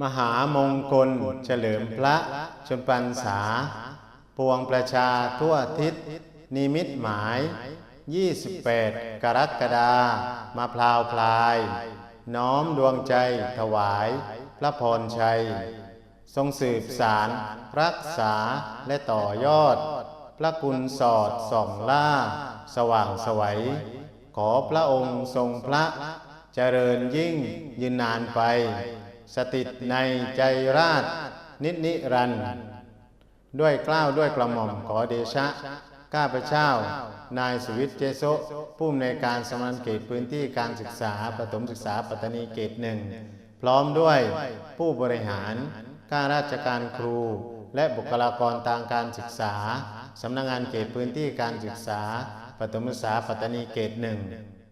มหามงคลเฉลิมพระชนพรรษาปวงประชาทั่วทิศนิมิตหมาย28 กรกฎามาพลาวพลายน้อมดวงใจถวายพระพรชัยทรงสืบสารรักษาและต่อยอดพระคุณสอดส่องล่าสว่างไสวขอพระองค์ทรงพระเจริญยิ่งยืนนานไปสถิตในใจราษฎร์นิรันดร์ด้วยเกล้าด้วยกระหม่อมขอเดชะข้าพเจ้านายสุวิทย์เจโซผู้อำนวยการสำนักงานเขตพื้นที่การศึกษาประถมศึกษาปัตตานีเขต 1พร้อมด้วยผู้บริหารข้าราชการครูและบุคลากรทางการศึกษาสำนักงานเขตพื้นที่การศึกษาประถมศึกษาปัตตานีเขต 1